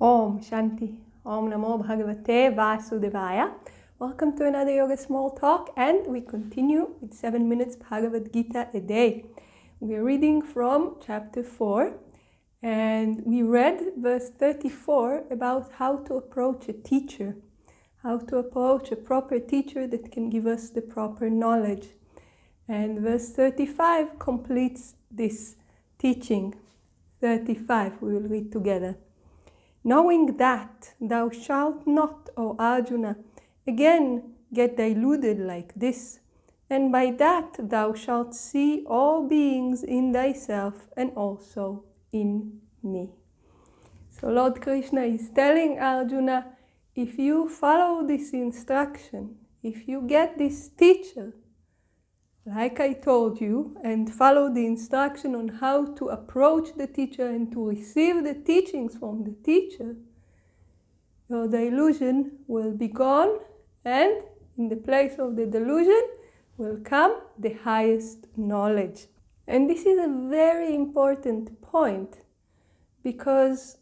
Om Shanti. Om Namo Bhagavate Vasudevaya. Welcome to another Yoga Small Talk, and we continue with 7 minutes Bhagavad Gita a day. We are reading from chapter 4, and we read verse 34 about how to approach a teacher, how to approach a proper teacher that can give us the proper knowledge. And verse 35 completes this teaching. 35, we will read together. Knowing that thou shalt not, O Arjuna, again get deluded like this, and by that thou shalt see all beings in thyself and also in me. So Lord Krishna is telling Arjuna, if you follow this instruction, if you get this teacher, like I told you, and follow the instruction on how to approach the teacher and to receive the teachings from the teacher, your delusion will be gone, and in the place of the delusion will come the highest knowledge. And this is a very important point, because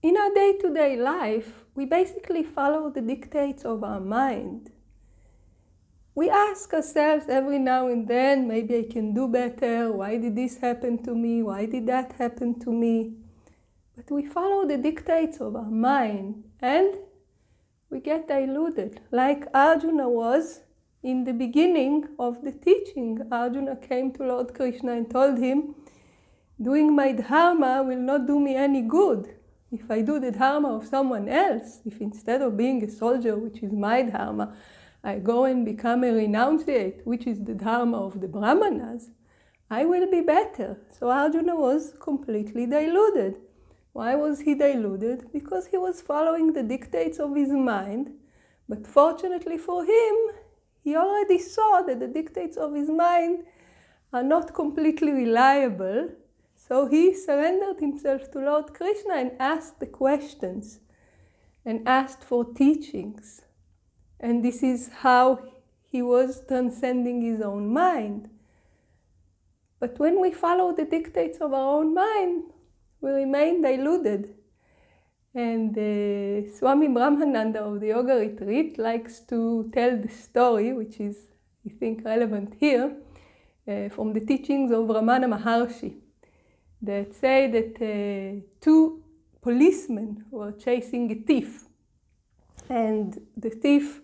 in our day-to-day life, we basically follow the dictates of our mind. We ask ourselves every now and then, maybe I can do better, why did this happen to me, why did that happen to me? But we follow the dictates of our mind and we get deluded, like Arjuna was in the beginning of the teaching. Arjuna came to Lord Krishna and told him, doing my dharma will not do me any good. If I do the dharma of someone else, if instead of being a soldier, which is my dharma, I go and become a renunciate, which is the dharma of the Brahmanas, I will be better. So Arjuna was completely deluded. Why was he deluded? Because he was following the dictates of his mind. But fortunately for him, he already saw that the dictates of his mind are not completely reliable. So he surrendered himself to Lord Krishna and asked the questions and asked for teachings. And this is how he was transcending his own mind. But when we follow the dictates of our own mind, we remain deluded. And Swami Brahmananda of the Yoga Retreat likes to tell the story, which is, I think, relevant here, from the teachings of Ramana Maharshi, that say that two policemen were chasing a thief. And the thief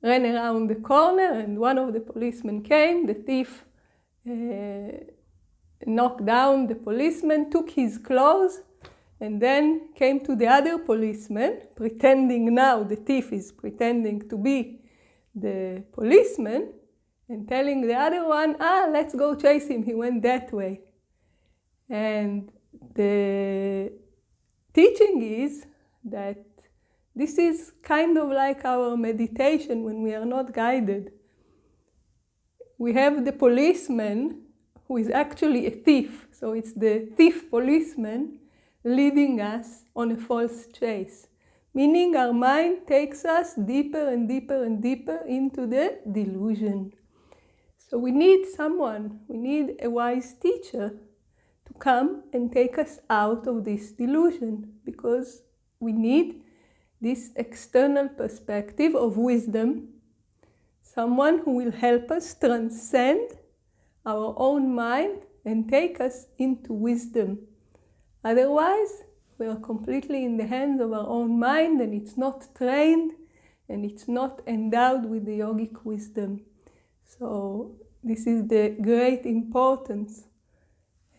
ran around the corner, and one of the policemen came. The thief knocked down the policeman, took his clothes, and then came to the other policeman, pretending now the thief is pretending to be the policeman, and telling the other one, let's go chase him, he went that way. And the teaching is that this is kind of like our meditation when we are not guided. We have the policeman who is actually a thief. So it's the thief policeman leading us on a false chase. Meaning our mind takes us deeper and deeper and deeper into the delusion. So we need someone, we need a wise teacher to come and take us out of this delusion, because we need this external perspective of wisdom, someone who will help us transcend our own mind and take us into wisdom. Otherwise, we are completely in the hands of our own mind, and it's not trained and it's not endowed with the yogic wisdom. So this is the great importance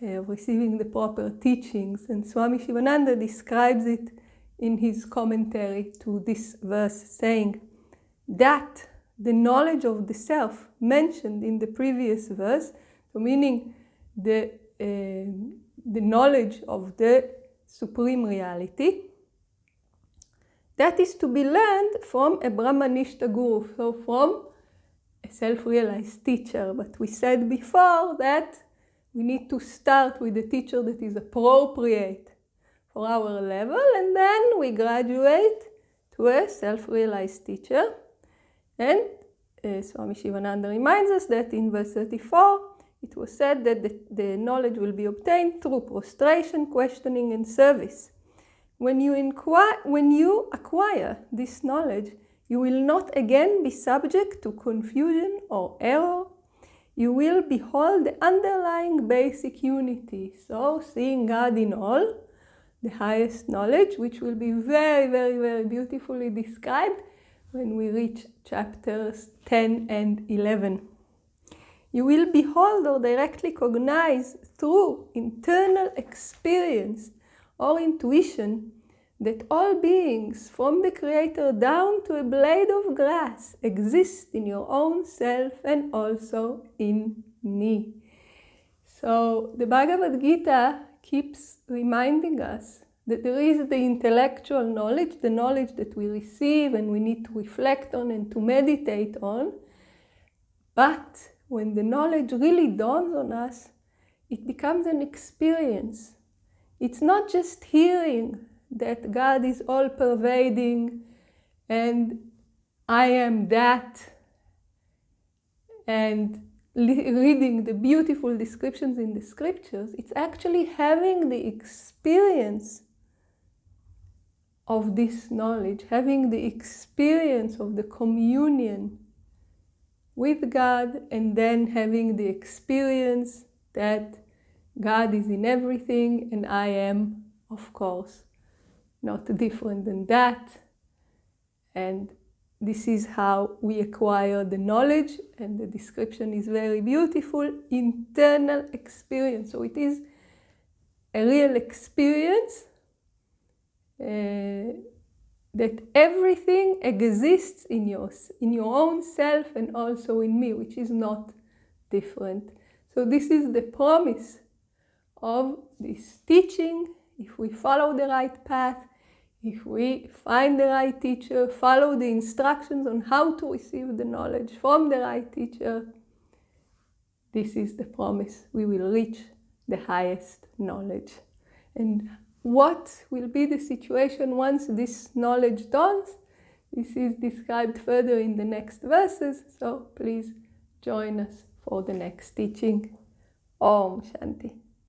of receiving the proper teachings. And Swami Shivananda describes it in his commentary to this verse, saying that the knowledge of the self mentioned in the previous verse, so meaning the knowledge of the supreme reality, that is to be learned from a Brahmanishta guru, so from a self-realized teacher. But we said before that we need to start with a teacher that is appropriate for our level, and then we graduate to a self-realized teacher. And Swami Shivananda reminds us that in verse 34, it was said that the knowledge will be obtained through prostration, questioning, and service. When you acquire this knowledge, you will not again be subject to confusion or error. You will behold the underlying basic unity. So, seeing God in all, the highest knowledge, which will be very, very, very beautifully described when we reach chapters 10 and 11. You will behold or directly cognize through internal experience or intuition that all beings, from the Creator down to a blade of grass, exist in your own self and also in me. So the Bhagavad Gita keeps reminding us that there is the intellectual knowledge, the knowledge that we receive and we need to reflect on and to meditate on. But when the knowledge really dawns on us, it becomes an experience. It's not just hearing that God is all-pervading and I am that, and reading the beautiful descriptions in the scriptures. It's actually having the experience of this knowledge, having the experience of the communion with God, and then having the experience that God is in everything and I am, of course, not different than that. And this is how we acquire the knowledge, and the description is very beautiful, internal experience. So it is a real experience that everything exists in your own self and also in me, which is not different. So this is the promise of this teaching. If we follow the right path, if we find the right teacher, follow the instructions on how to receive the knowledge from the right teacher, this is the promise. We will reach the highest knowledge. And what will be the situation once this knowledge dawns? This is described further in the next verses, so please join us for the next teaching. Om Shanti.